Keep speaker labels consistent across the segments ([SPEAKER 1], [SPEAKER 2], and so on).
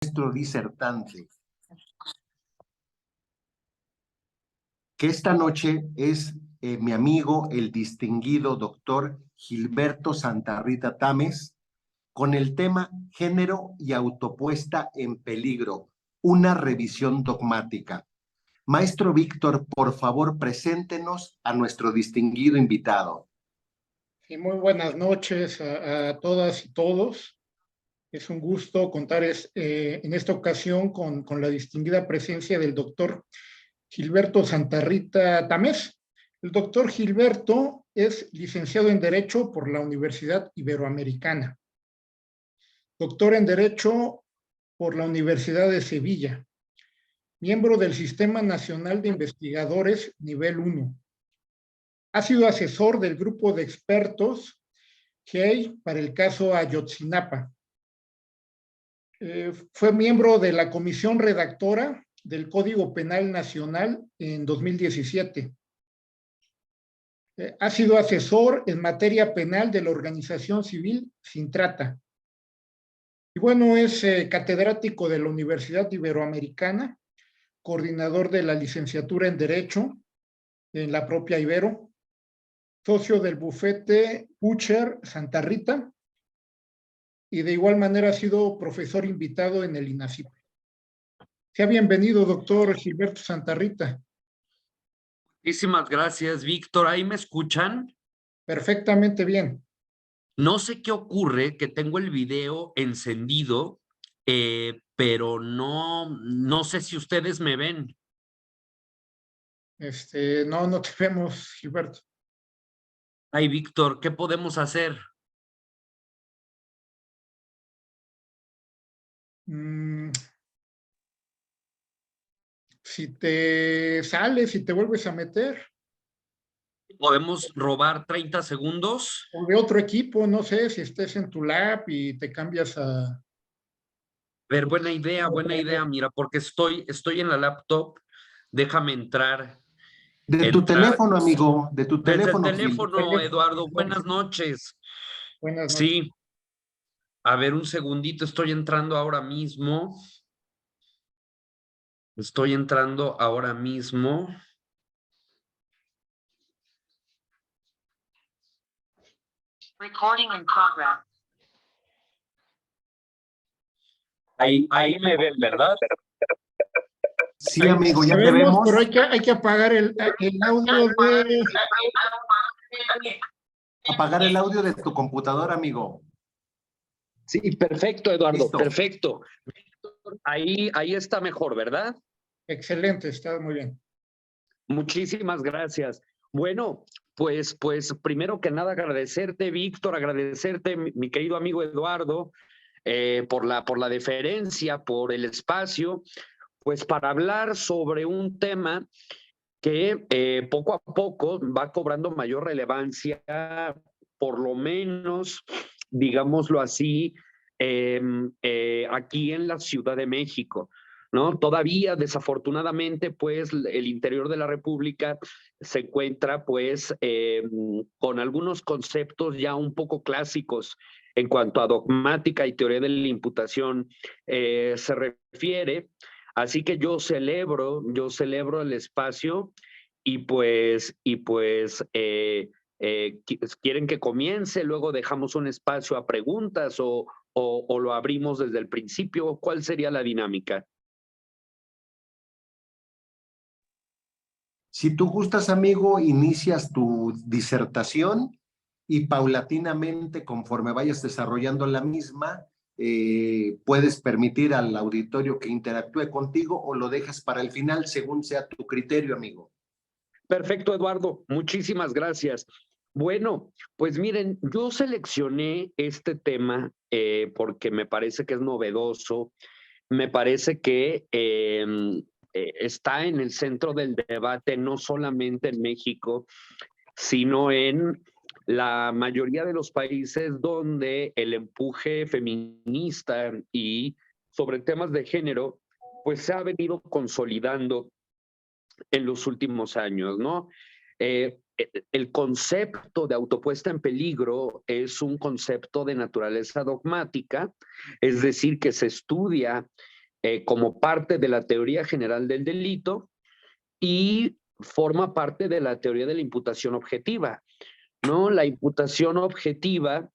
[SPEAKER 1] Nuestro disertante, que esta noche es mi amigo, el distinguido doctor Gilberto Santa Rita Tames, con el tema Género y autopuesta en peligro, una revisión dogmática. Maestro Víctor, por favor, preséntenos a nuestro distinguido invitado.
[SPEAKER 2] Y muy buenas noches a todas y todos. Es un gusto contar en esta ocasión con la distinguida presencia del doctor Gilberto Santa Rita Tamés. El doctor Gilberto es licenciado en Derecho por la Universidad Iberoamericana, doctor en Derecho por la Universidad de Sevilla, miembro del Sistema Nacional de Investigadores Nivel 1. Ha sido asesor del grupo de expertos GEI para el caso Ayotzinapa. Fue miembro de la comisión redactora del Código Penal Nacional en 2017. Ha sido asesor en materia penal de la organización civil Sin Trata. Y bueno, es catedrático de la Universidad Iberoamericana, coordinador de la licenciatura en Derecho en la propia Ibero, socio del bufete Pucher Santa Rita, y de igual manera ha sido profesor invitado en el INACIP. Sea bienvenido, doctor Gilberto Santa Rita.
[SPEAKER 3] Muchísimas gracias, Víctor. ¿Ahí me escuchan?
[SPEAKER 2] Perfectamente bien.
[SPEAKER 3] No sé qué ocurre, que tengo el video encendido, pero no sé si ustedes me ven.
[SPEAKER 2] No te vemos, Gilberto.
[SPEAKER 3] Ay, Víctor, ¿qué podemos hacer?
[SPEAKER 2] Si te sales y te vuelves a meter.
[SPEAKER 3] ¿Podemos robar 30 segundos?
[SPEAKER 2] O de otro equipo, no sé, si estés en tu lab y te cambias a...
[SPEAKER 3] A ver, buena idea, mira, porque estoy en la laptop. Déjame entrar.
[SPEAKER 1] De tu teléfono, amigo, de tu
[SPEAKER 3] Desde el
[SPEAKER 1] teléfono, Gil.
[SPEAKER 3] teléfono, Eduardo. Buenas noches.
[SPEAKER 2] Buenas noches.
[SPEAKER 3] Sí. A ver, un segundito, estoy entrando ahora mismo. Estoy entrando ahora mismo.
[SPEAKER 4] Recording in progress.
[SPEAKER 3] Ahí me ven, ¿verdad?
[SPEAKER 1] Sí, amigo, ya te vemos.
[SPEAKER 2] Pero hay que apagar el audio de...
[SPEAKER 1] Apagar el audio de tu computadora, amigo.
[SPEAKER 3] Sí, perfecto, Eduardo,
[SPEAKER 1] Listo.
[SPEAKER 3] perfecto. Ahí está mejor, ¿verdad?
[SPEAKER 2] Excelente, está muy bien.
[SPEAKER 3] Muchísimas gracias. Bueno, pues primero que nada agradecerte, Víctor, agradecerte, mi querido amigo Eduardo, por la deferencia, por el espacio, pues para hablar sobre un tema que poco a poco va cobrando mayor relevancia, por lo menos, digámoslo así, aquí en la Ciudad de México, ¿no? Todavía, desafortunadamente, pues el interior de la República se encuentra, pues, con algunos conceptos ya un poco clásicos en cuanto a dogmática y teoría de la imputación se refiere. Así que yo celebro el espacio y quieren que comience, luego dejamos un espacio a preguntas o lo abrimos desde el principio. ¿Cuál sería la dinámica?
[SPEAKER 1] Si tú gustas, amigo, inicias tu disertación y paulatinamente, conforme vayas desarrollando la misma, puedes permitir al auditorio que interactúe contigo o lo dejas para el final, según sea tu criterio, amigo.
[SPEAKER 3] Perfecto, Eduardo. Muchísimas gracias. Bueno, pues miren, yo seleccioné este tema porque me parece que es novedoso, me parece que está en el centro del debate, no solamente en México, sino en la mayoría de los países donde el empuje feminista y sobre temas de género, pues se ha venido consolidando en los últimos años, ¿no? el concepto de autopuesta en peligro es un concepto de naturaleza dogmática, es decir, que se estudia como parte de la teoría general del delito y forma parte de la teoría de la imputación objetiva, ¿no? La imputación objetiva,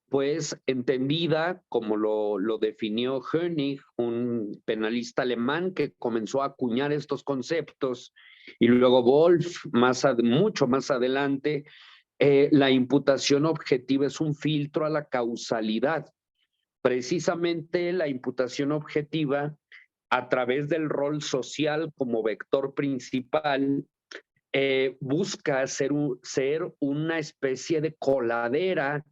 [SPEAKER 3] pues entendida como lo definió Hönig, un penalista alemán que comenzó a acuñar estos conceptos, y luego Wolf, mucho más adelante, la imputación objetiva es un filtro a la causalidad. Precisamente la imputación objetiva, a través del rol social como vector principal, busca ser una especie de coladera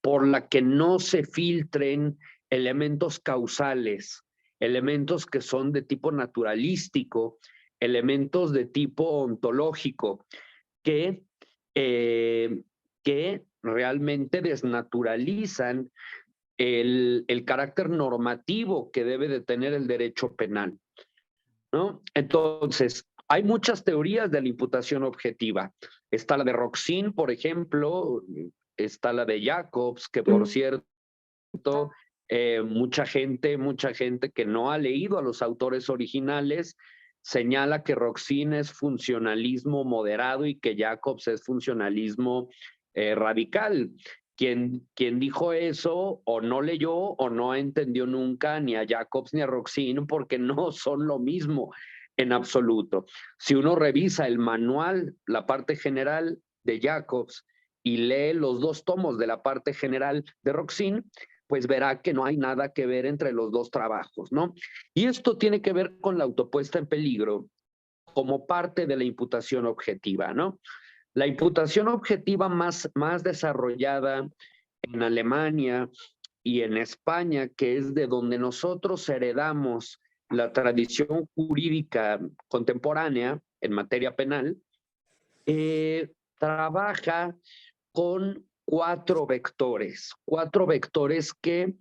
[SPEAKER 3] por la que no se filtren elementos causales, elementos que son de tipo naturalístico, elementos de tipo ontológico, que realmente desnaturalizan el carácter normativo que debe de tener el derecho penal, ¿no? Entonces, hay muchas teorías de la imputación objetiva. Está la de Roxin, por ejemplo, está la de Jacobs, que por cierto, mucha gente que no ha leído a los autores originales señala que Roxin es funcionalismo moderado y que Jacobs es funcionalismo radical. Quien dijo eso o no leyó o no entendió nunca ni a Jacobs ni a Roxin, porque no son lo mismo en absoluto. Si uno revisa el manual, la parte general de Jacobs, y lee los dos tomos de la parte general de Roxin, pues verá que no hay nada que ver entre los dos trabajos, ¿no? Y esto tiene que ver con la autopuesta en peligro como parte de la imputación objetiva, ¿no? La imputación objetiva más desarrollada en Alemania y en España, que es de donde nosotros heredamos la tradición jurídica contemporánea en materia penal, trabaja con cuatro vectores que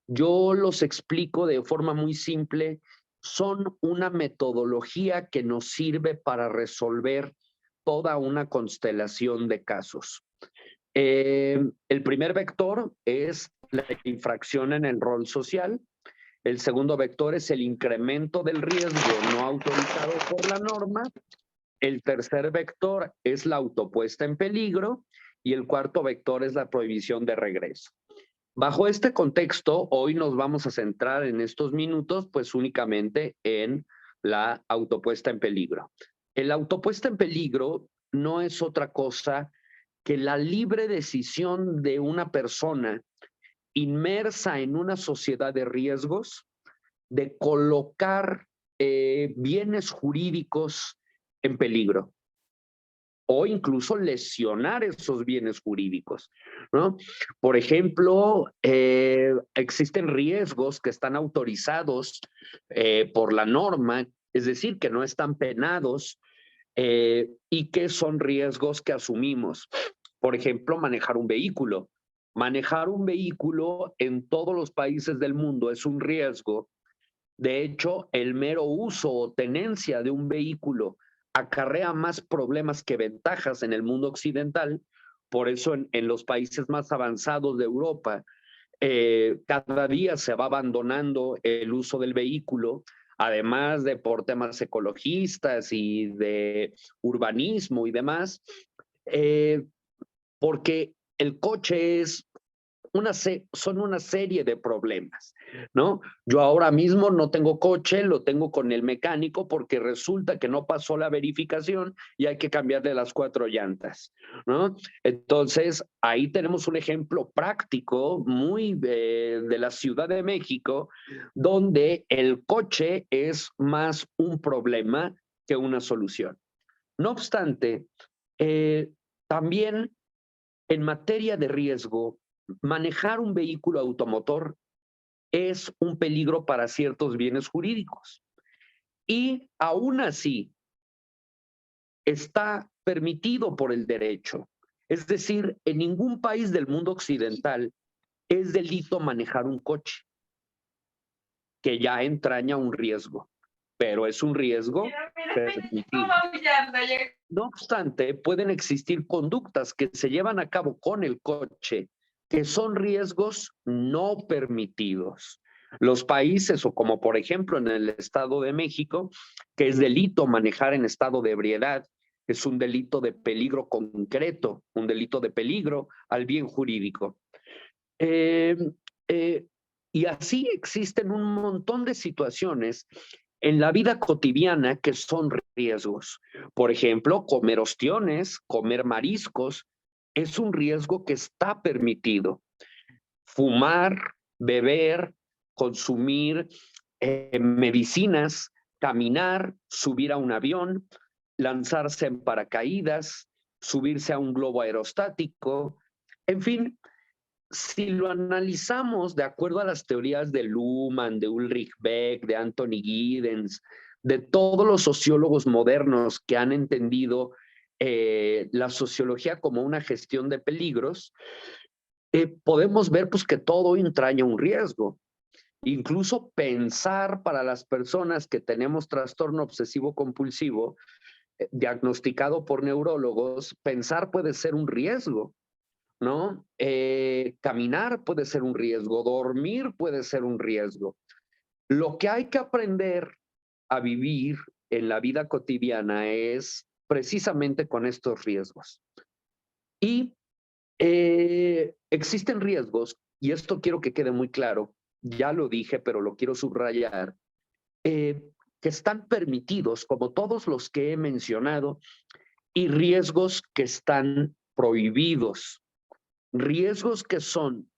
[SPEAKER 3] yo los explico de forma muy simple. Son una metodología que nos sirve para resolver toda una constelación de casos. El primer vector es la infracción en el rol social. El segundo vector es el incremento del riesgo no autorizado por la norma. El tercer vector es la autopuesta en peligro y el cuarto vector es la prohibición de regreso. Bajo este contexto, hoy nos vamos a centrar en estos minutos pues únicamente en la autopuesta en peligro. El autopuesta en peligro no es otra cosa que la libre decisión de una persona inmersa en una sociedad de riesgos de colocar bienes jurídicos en peligro o incluso lesionar esos bienes jurídicos, ¿no? Por ejemplo, existen riesgos que están autorizados por la norma, es decir, que no están penados y que son riesgos que asumimos. Por ejemplo, manejar un vehículo. Manejar un vehículo en todos los países del mundo es un riesgo. De hecho, el mero uso o tenencia de un vehículo acarrea más problemas que ventajas en el mundo occidental. Por eso en los países más avanzados de Europa, cada día se va abandonando el uso del vehículo, además de por temas ecologistas y de urbanismo y demás, porque el coche son una serie de problemas, ¿no? Yo ahora mismo no tengo coche, lo tengo con el mecánico porque resulta que no pasó la verificación y hay que cambiarle las 4 llantas, ¿no? Entonces, ahí tenemos un ejemplo práctico muy de la Ciudad de México, donde el coche es más un problema que una solución. No obstante, también en materia de riesgo, manejar un vehículo automotor es un peligro para ciertos bienes jurídicos. Y aún así, está permitido por el derecho. Es decir, en ningún país del mundo occidental es delito manejar un coche, que ya entraña un riesgo. pero es un riesgo permitido. No obstante, pueden existir conductas que se llevan a cabo con el coche que son riesgos no permitidos. Los países, o como por ejemplo en el Estado de México, que es delito manejar en estado de ebriedad, es un delito de peligro concreto, un delito de peligro al bien jurídico. Y así existen un montón de situaciones en la vida cotidiana que son riesgos. Por ejemplo, comer ostiones, comer mariscos, es un riesgo que está permitido. Fumar, beber, consumir medicinas, caminar, subir a un avión, lanzarse en paracaídas, subirse a un globo aerostático, en fin. Si lo analizamos de acuerdo a las teorías de Luhmann, de Ulrich Beck, de Anthony Giddens, de todos los sociólogos modernos que han entendido la sociología como una gestión de peligros, podemos ver pues, que todo entraña un riesgo. Incluso pensar para las personas que tenemos trastorno obsesivo compulsivo, diagnosticado por neurólogos, pensar puede ser un riesgo, ¿no? Caminar puede ser un riesgo, dormir puede ser un riesgo. Lo que hay que aprender a vivir en la vida cotidiana es precisamente con estos riesgos. Y existen riesgos, y esto quiero que quede muy claro, ya lo dije, pero lo quiero subrayar, que están permitidos, como todos los que he mencionado, y riesgos que están prohibidos. Riesgos que son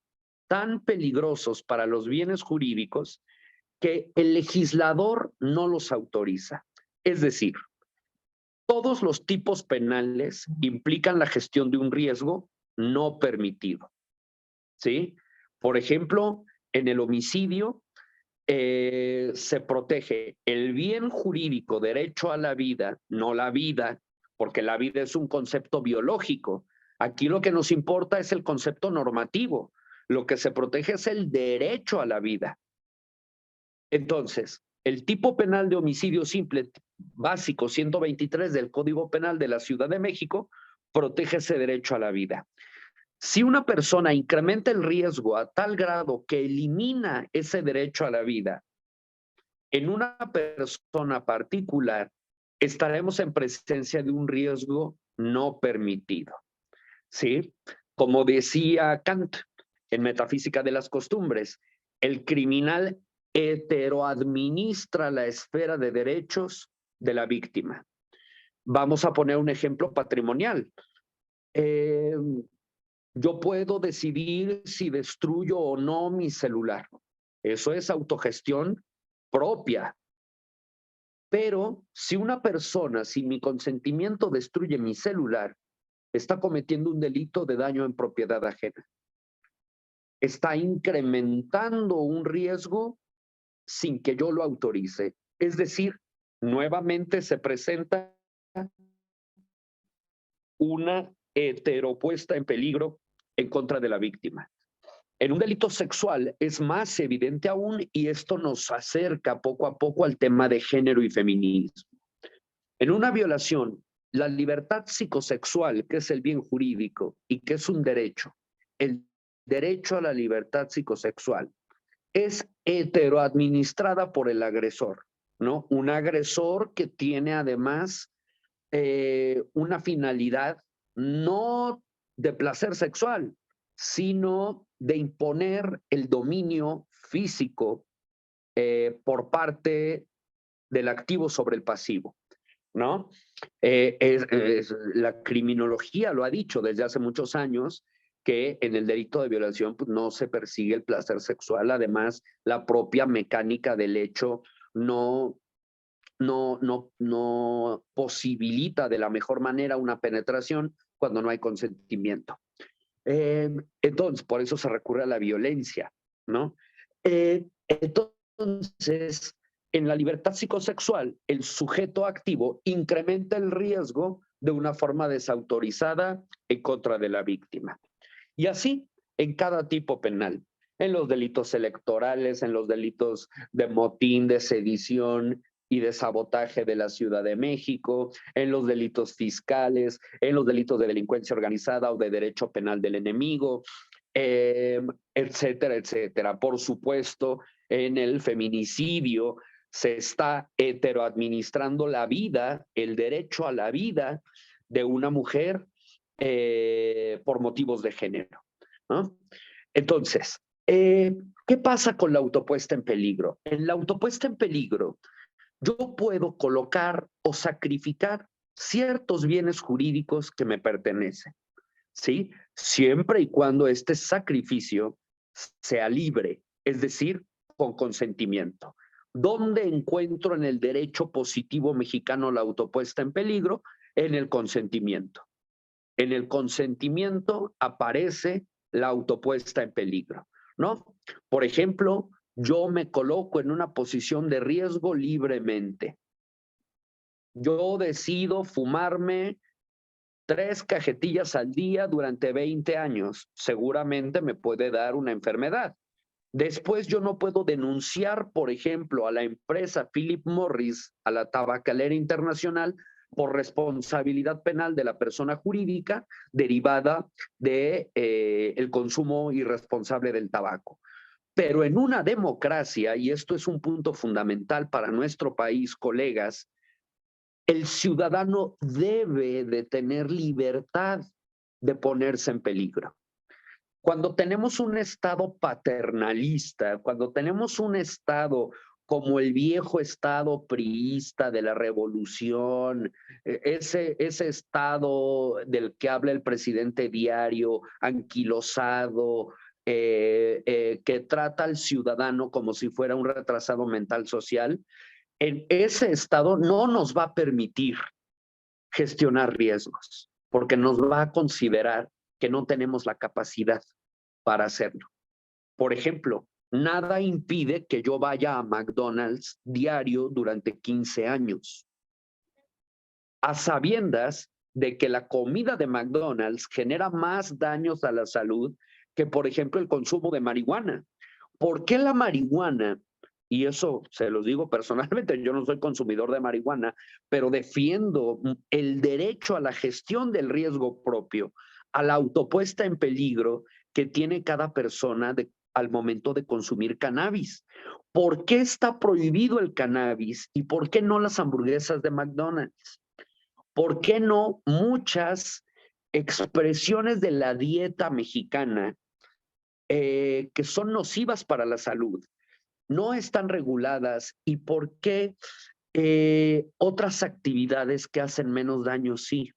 [SPEAKER 3] tan peligrosos para los bienes jurídicos que el legislador no los autoriza. Es decir, todos los tipos penales implican la gestión de un riesgo no permitido, ¿sí? Por ejemplo, en el homicidio se protege el bien jurídico, derecho a la vida, no la vida, porque la vida es un concepto biológico. Aquí lo que nos importa es el concepto normativo. Lo que se protege es el derecho a la vida. Entonces, el tipo penal de homicidio simple básico 123 del Código Penal de la Ciudad de México protege ese derecho a la vida. Si una persona incrementa el riesgo a tal grado que elimina ese derecho a la vida en una persona particular, estaremos en presencia de un riesgo no permitido. ¿Sí? Como decía Kant en Metafísica de las Costumbres, el criminal heteroadministra la esfera de derechos de la víctima. Vamos a poner un ejemplo patrimonial. Yo puedo decidir si destruyo o no mi celular. Eso es autogestión propia. Pero si una persona sin mi consentimiento destruye mi celular, está cometiendo un delito de daño en propiedad ajena. Está incrementando un riesgo sin que yo lo autorice. Es decir, nuevamente se presenta una heteropuesta en peligro en contra de la víctima. En un delito sexual es más evidente aún, y esto nos acerca poco a poco al tema de género y feminismo. En una violación, la libertad psicosexual, que es el bien jurídico y que es un derecho, el derecho a la libertad psicosexual, es heteroadministrada por el agresor, ¿no? Un agresor que tiene además una finalidad no de placer sexual, sino de imponer el dominio físico por parte del activo sobre el pasivo, ¿no? La criminología lo ha dicho desde hace muchos años, que en el delito de violación pues, no se persigue el placer sexual. Además, la propia mecánica del hecho no posibilita de la mejor manera una penetración cuando no hay consentimiento. Entonces, por eso se recurre a la violencia, ¿no? Entonces, en la libertad psicosexual, el sujeto activo incrementa el riesgo de una forma desautorizada en contra de la víctima. Y así, en cada tipo penal, en los delitos electorales, en los delitos de motín, de sedición y de sabotaje de la Ciudad de México, en los delitos fiscales, en los delitos de delincuencia organizada o de derecho penal del enemigo, etcétera, etcétera. Por supuesto, en el feminicidio se está heteroadministrando la vida, el derecho a la vida de una mujer por motivos de género, ¿no? Entonces, ¿qué pasa con la autopuesta en peligro? En la autopuesta en peligro, yo puedo colocar o sacrificar ciertos bienes jurídicos que me pertenecen, ¿sí? Siempre y cuando este sacrificio sea libre, es decir, con consentimiento. ¿Dónde encuentro en el derecho positivo mexicano la autopuesta en peligro? En el consentimiento. En el consentimiento aparece la autopuesta en peligro, ¿no? Por ejemplo, yo me coloco en una posición de riesgo libremente. Yo decido fumarme 3 cajetillas al día durante 20 años. Seguramente me puede dar una enfermedad. Después yo no puedo denunciar, por ejemplo, a la empresa Philip Morris, a la tabacalera internacional, por responsabilidad penal de la persona jurídica derivada de el consumo irresponsable del tabaco. Pero en una democracia, y esto es un punto fundamental para nuestro país, colegas, el ciudadano debe de tener libertad de ponerse en peligro. Cuando tenemos un Estado paternalista, cuando tenemos un Estado como el viejo Estado priista de la Revolución, ese Estado del que habla el presidente diario, anquilosado, que trata al ciudadano como si fuera un retrasado mental social, en ese Estado no nos va a permitir gestionar riesgos, porque nos va a considerar que no tenemos la capacidad para hacerlo. Por ejemplo, nada impide que yo vaya a McDonald's diario durante 15 años, a sabiendas de que la comida de McDonald's genera más daños a la salud que, por ejemplo, el consumo de marihuana. ¿Por qué la marihuana? Y eso se los digo personalmente, yo no soy consumidor de marihuana, pero defiendo el derecho a la gestión del riesgo propio, a la autopuesta en peligro que tiene cada persona al momento de consumir cannabis. ¿Por qué está prohibido el cannabis y por qué no las hamburguesas de McDonald's? ¿Por qué no muchas expresiones de la dieta mexicana que son nocivas para la salud no están reguladas? ¿Y por qué otras actividades que hacen menos daño sí?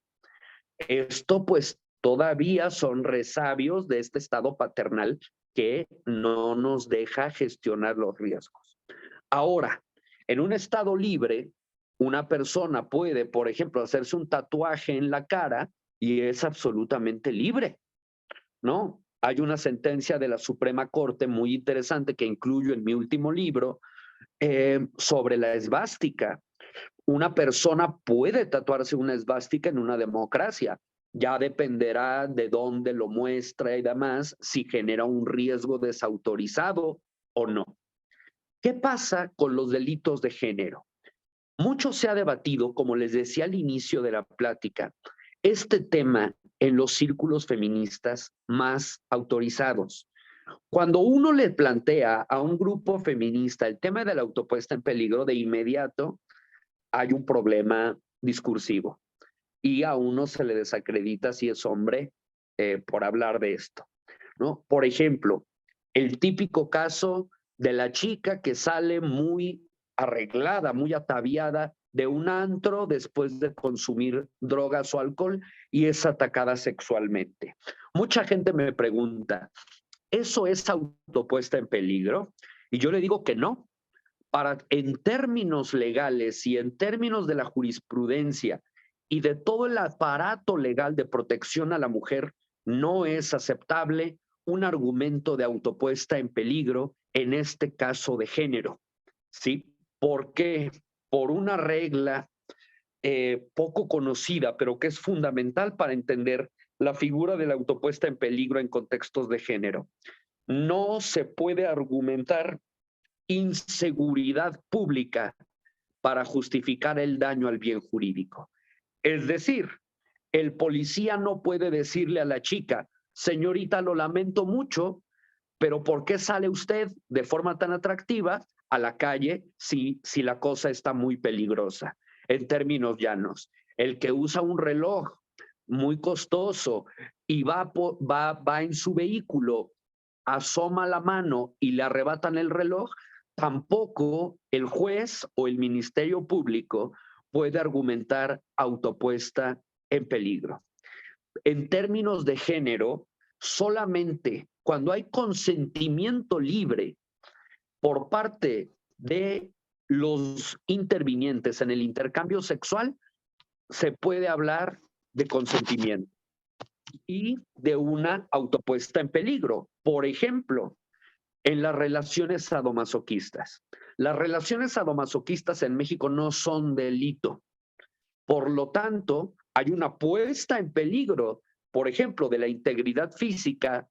[SPEAKER 3] Esto pues todavía son resabios de este estado paternal que no nos deja gestionar los riesgos. Ahora, en un estado libre, una persona puede, por ejemplo, hacerse un tatuaje en la cara y es absolutamente libre, ¿no? Hay una sentencia de la Suprema Corte muy interesante que incluyo en mi último libro sobre la esvástica. Una persona puede tatuarse una esvástica en una democracia. Ya dependerá de dónde lo muestra y demás, si genera un riesgo desautorizado o no. ¿Qué pasa con los delitos de género? Mucho se ha debatido, como les decía al inicio de la plática, este tema en los círculos feministas más autorizados. Cuando uno le plantea a un grupo feminista el tema de la autopuesta en peligro, de inmediato hay un problema discursivo y a uno se le desacredita si es hombre por hablar de esto, ¿no? Por ejemplo, el típico caso de la chica que sale muy arreglada, muy ataviada de un antro después de consumir drogas o alcohol y es atacada sexualmente. Mucha gente me pregunta, ¿eso es autopuesta en peligro? Y yo le digo que no. En términos legales y en términos de la jurisprudencia y de todo el aparato legal de protección a la mujer, no es aceptable un argumento de autopuesta en peligro en este caso de género, ¿sí? ¿Por qué? Por una regla poco conocida, pero que es fundamental para entender la figura de la autopuesta en peligro en contextos de género. No se puede argumentar inseguridad pública para justificar el daño al bien jurídico. Es decir, el policía no puede decirle a la chica, señorita, lo lamento mucho, pero ¿por qué sale usted de forma tan atractiva a la calle si la cosa está muy peligrosa? En términos llanos, el que usa un reloj muy costoso y va en su vehículo, asoma la mano y le arrebatan el reloj, tampoco el juez o el Ministerio Público puede argumentar autopuesta en peligro. En términos de género, solamente cuando hay consentimiento libre por parte de los intervinientes en el intercambio sexual, se puede hablar de consentimiento y de una autopuesta en peligro. Por ejemplo, en las relaciones sadomasoquistas. Las relaciones sadomasoquistas en México no son delito. Por lo tanto, hay una puesta en peligro, por ejemplo, de la integridad física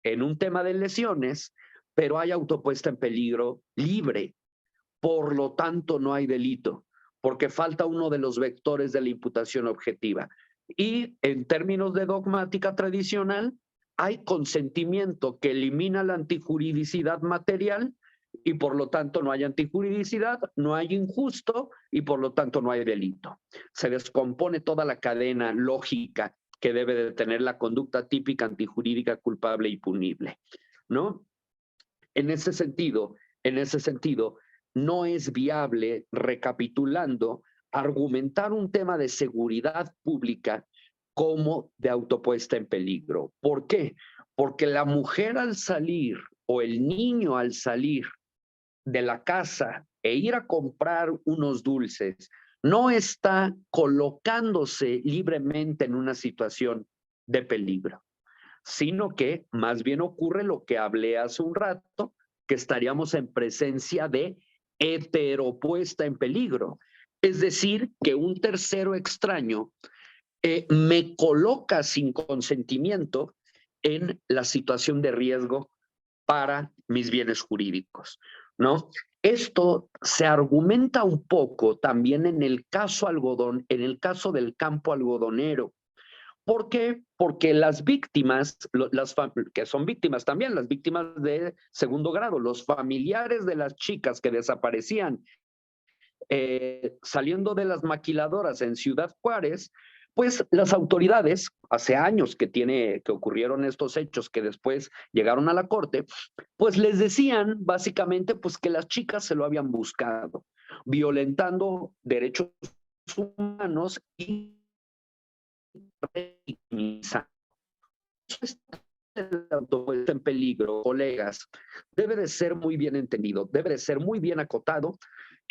[SPEAKER 3] en un tema de lesiones, pero hay autopuesta en peligro libre. Por lo tanto, no hay delito, porque falta uno de los vectores de la imputación objetiva. Y en términos de dogmática tradicional, hay consentimiento que elimina la antijuridicidad material y por lo tanto no hay antijuridicidad, no hay injusto y por lo tanto no hay delito. Se descompone toda la cadena lógica que debe de tener la conducta típica antijurídica culpable y punible, ¿no? En ese sentido, no es viable, recapitulando, argumentar un tema de seguridad pública como de autopuesta en peligro. ¿Por qué? Porque la mujer al salir o el niño al salir de la casa e ir a comprar unos dulces no está colocándose libremente en una situación de peligro, sino que más bien ocurre lo que hablé hace un rato, que estaríamos en presencia de heteropuesta en peligro. Es decir, que un tercero extraño me coloca sin consentimiento en la situación de riesgo para mis bienes jurídicos, ¿no? Esto se argumenta un poco también en el caso algodón, en el caso del campo algodonero. ¿Por qué? Porque las víctimas, que son víctimas también, las víctimas de segundo grado, los familiares de las chicas que desaparecían saliendo de las maquiladoras en Ciudad Juárez, pues las autoridades, hace años que ocurrieron estos hechos que después llegaron a la corte, pues les decían básicamente pues que las chicas se lo habían buscado, violentando derechos humanos y autopuesta en peligro, colegas, debe de ser muy bien entendido, debe de ser muy bien acotado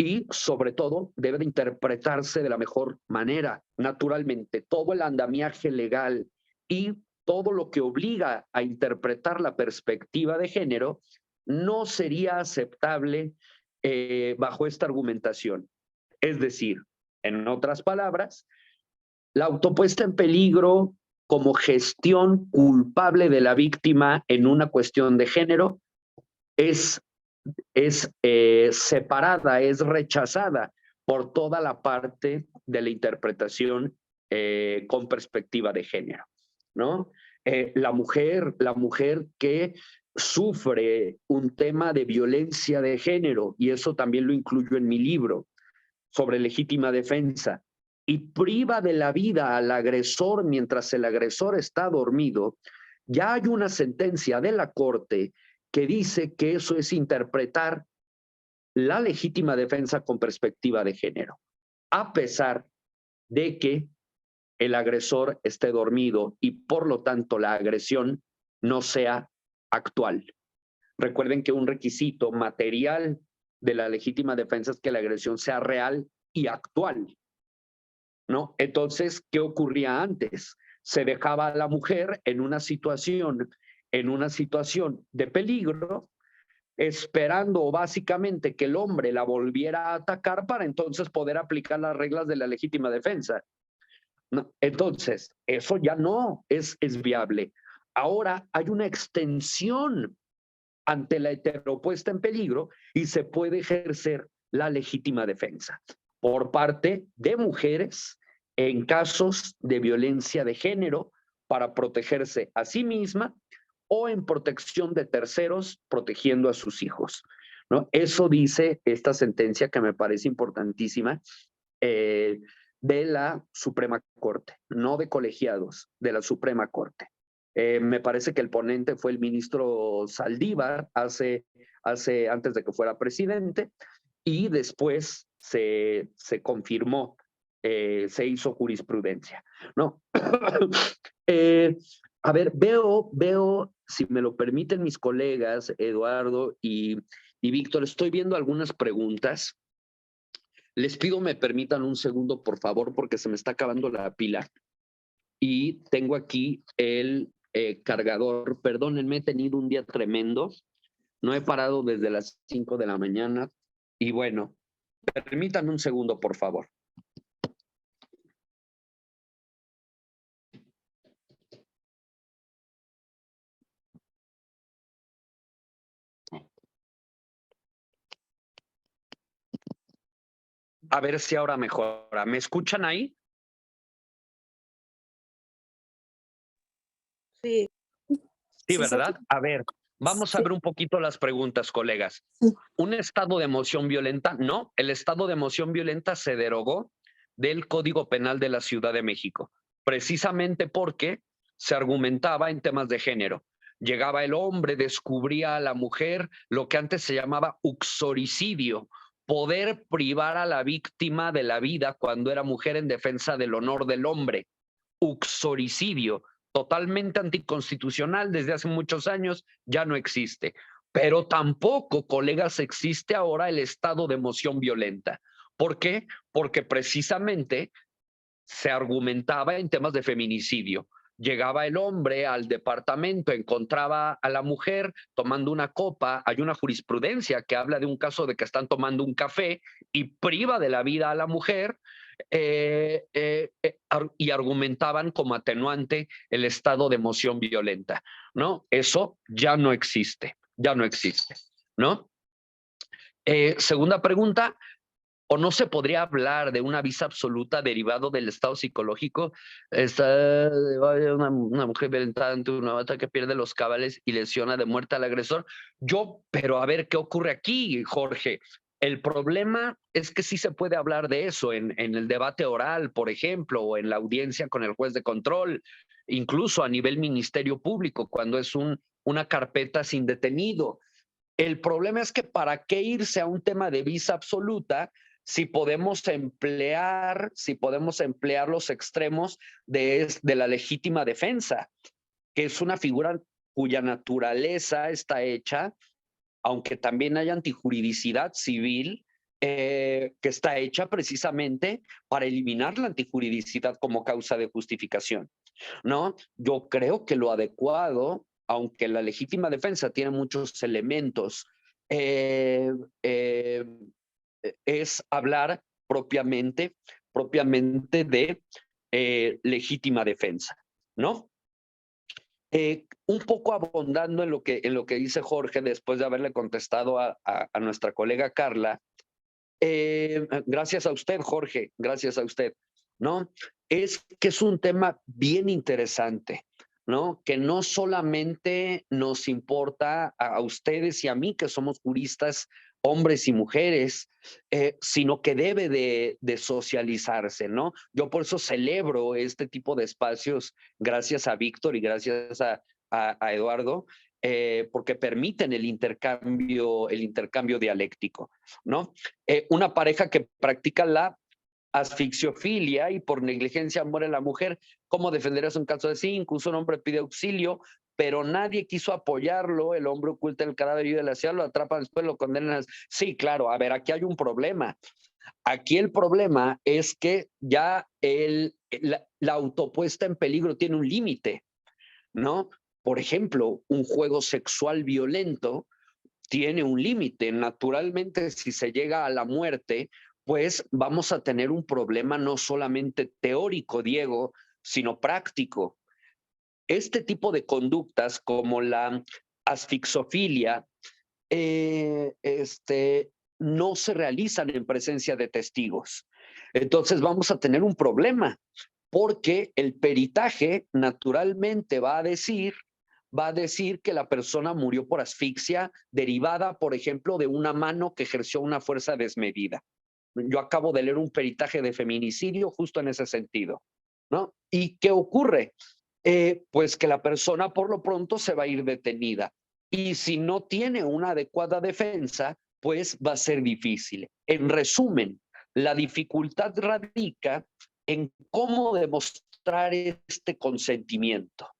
[SPEAKER 3] y sobre todo debe de interpretarse de la mejor manera. Naturalmente, todo el andamiaje legal y todo lo que obliga a interpretar la perspectiva de género no sería aceptable bajo esta argumentación. Es decir, en otras palabras, la autopuesta en peligro como gestión culpable de la víctima en una cuestión de género es separada, es rechazada por toda la parte de la interpretación con perspectiva de género, ¿no? La mujer que sufre un tema de violencia de género, y eso también lo incluyo en mi libro, sobre legítima defensa, y priva de la vida al agresor mientras el agresor está dormido, ya hay una sentencia de la Corte que dice que eso es interpretar la legítima defensa con perspectiva de género, a pesar de que el agresor esté dormido y por lo tanto la agresión no sea actual. Recuerden que un requisito material de la legítima defensa es que la agresión sea real y actual, ¿no? Entonces, ¿qué ocurría antes? Se dejaba a la mujer en una situación de peligro, esperando básicamente que el hombre la volviera a atacar para entonces poder aplicar las reglas de la legítima defensa. No, entonces, eso ya no es viable. Ahora hay una extensión ante la heteropuesta en peligro y se puede ejercer la legítima defensa por parte de mujeres en casos de violencia de género para protegerse a sí misma o en protección de terceros protegiendo a sus hijos, ¿no? Eso dice esta sentencia que me parece importantísima de la Suprema Corte, no de colegiados, de la Suprema Corte. Me parece que el ponente fue el ministro Saldívar antes de que fuera presidente, y después se confirmó, se hizo jurisprudencia, ¿no? A ver, veo, si me lo permiten mis colegas, Eduardo y Víctor, estoy viendo algunas preguntas. Les pido me permitan un segundo, por favor, porque se me está acabando la pila. Y tengo aquí el cargador. Perdónenme, he tenido un día tremendo. No he parado desde las 5 de la mañana. Y bueno, permítanme un segundo, por favor. A ver si ahora mejora. ¿Me escuchan ahí?
[SPEAKER 5] Sí.
[SPEAKER 3] Sí, ¿verdad? A ver, vamos a ver un poquito las preguntas, colegas. ¿Un estado de emoción violenta? No, el estado de emoción violenta se derogó del Código Penal de la Ciudad de México, precisamente porque se argumentaba en temas de género. Llegaba el hombre, descubría a la mujer, lo que antes se llamaba uxoricidio, poder privar a la víctima de la vida cuando era mujer en defensa del honor del hombre. Uxoricidio, totalmente anticonstitucional desde hace muchos años, ya no existe. Pero tampoco, colegas, existe ahora el estado de emoción violenta. ¿Por qué? Porque precisamente se argumentaba en temas de feminicidio. Llegaba el hombre al departamento, encontraba a la mujer tomando una copa. Hay una jurisprudencia que habla de un caso de que están tomando un café y priva de la vida a la mujer, y argumentaban como atenuante el estado de emoción violenta, ¿no? Eso ya no existe, ¿no? Segunda pregunta, ¿o no se podría hablar de una visa absoluta derivado del estado psicológico? Está una mujer violentada ante una bata que pierde los cabales y lesiona de muerte al agresor. Pero a ver, ¿qué ocurre aquí, Jorge? El problema es que sí se puede hablar de eso en el debate oral, por ejemplo, o en la audiencia con el juez de control, incluso a nivel ministerio público, cuando es una carpeta sin detenido. El problema es que para qué irse a un tema de visa absoluta si podemos emplear los extremos de la legítima defensa, que es una figura cuya naturaleza está hecha, aunque también hay antijuridicidad civil, que está hecha precisamente para eliminar la antijuridicidad como causa de justificación, ¿no? Yo creo que lo adecuado, aunque la legítima defensa tiene muchos elementos, es hablar propiamente de legítima defensa, ¿no? Un poco abondando en lo que dice Jorge después de haberle contestado a nuestra colega Carla, gracias a usted, Jorge, gracias a usted, ¿no? Es que es un tema bien interesante, ¿no? Que no solamente nos importa a ustedes y a mí, que somos juristas, hombres y mujeres, sino que debe de socializarse, ¿no? Yo por eso celebro este tipo de espacios, gracias a Víctor y gracias a Eduardo, porque permiten el intercambio dialéctico, ¿no? Una pareja que practica la asfixiofilia y por negligencia muere la mujer, ¿cómo defenderás un caso así? Incluso un hombre pide auxilio, pero nadie quiso apoyarlo, el hombre oculta el cadáver y del cielo, lo atrapan después, lo condenan. Sí, claro, a ver, aquí hay un problema. Aquí el problema es que ya la autopuesta en peligro tiene un límite, ¿no? Por ejemplo, un juego sexual violento tiene un límite. Naturalmente, si se llega a la muerte, pues vamos a tener un problema no solamente teórico, Diego, sino práctico. Este tipo de conductas como la asfixofilia, no se realizan en presencia de testigos. Entonces vamos a tener un problema, porque el peritaje naturalmente va a decir que la persona murió por asfixia derivada, por ejemplo, de una mano que ejerció una fuerza desmedida. Yo acabo de leer un peritaje de feminicidio justo en ese sentido, ¿no? ¿Y qué ocurre? Pues que la persona por lo pronto se va a ir detenida. Y si no tiene una adecuada defensa, pues va a ser difícil. En resumen, la dificultad radica en cómo demostrar este consentimiento.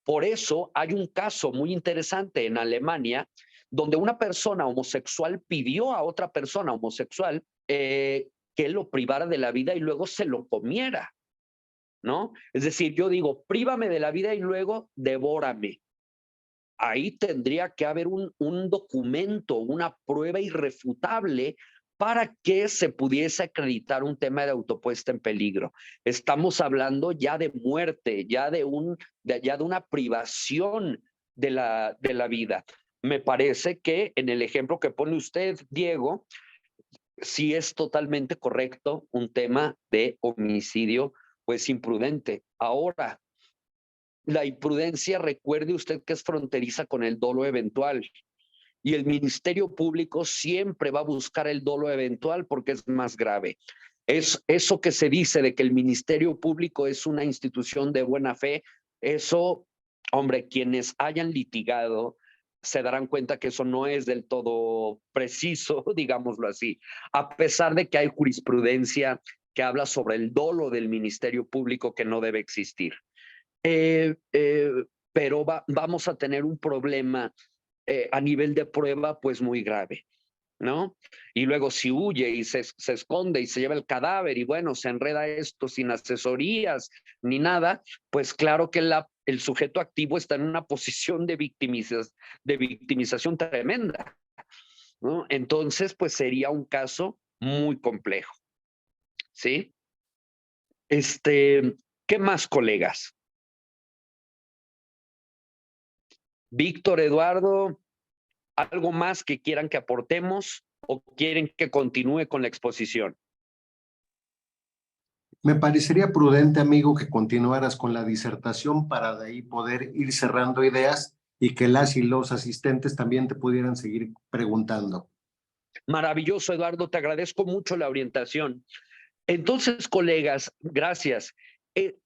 [SPEAKER 3] Por eso hay un caso muy interesante en Alemania donde una persona homosexual pidió a otra persona homosexual que lo privara de la vida y luego se lo comiera, ¿no? Es decir, yo digo, prívame de la vida y luego devórame. Ahí tendría que haber un documento, una prueba irrefutable para que se pudiese acreditar un tema de autopuesta en peligro. Estamos hablando ya de muerte, ya de una privación de la vida. Me parece que en el ejemplo que pone usted, Diego, sí es totalmente correcto un tema de homicidio, pues imprudente. Ahora, la imprudencia, recuerde usted que es fronteriza con el dolo eventual. Y el Ministerio Público siempre va a buscar el dolo eventual porque es más grave. Es eso que se dice de que el Ministerio Público es una institución de buena fe, eso, hombre, quienes hayan litigado se darán cuenta que eso no es del todo preciso, digámoslo así, a pesar de que hay jurisprudencia que habla sobre el dolo del Ministerio Público que no debe existir. Eh, eh, pero vamos a tener un problema a nivel de prueba, pues muy grave, ¿no? Y luego si huye y se esconde y se lleva el cadáver y bueno, se enreda esto sin asesorías ni nada, pues claro que el sujeto activo está en una posición de victimización tremenda, ¿no? Entonces, pues sería un caso muy complejo, ¿sí? ¿Qué más, colegas? Víctor, Eduardo, ¿algo más que quieran que aportemos o quieren que continúe con la exposición?
[SPEAKER 1] Me parecería prudente, amigo, que continuaras con la disertación para de ahí poder ir cerrando ideas y que las y los asistentes también te pudieran seguir preguntando.
[SPEAKER 3] Maravilloso, Eduardo, te agradezco mucho la orientación. Entonces, colegas, gracias.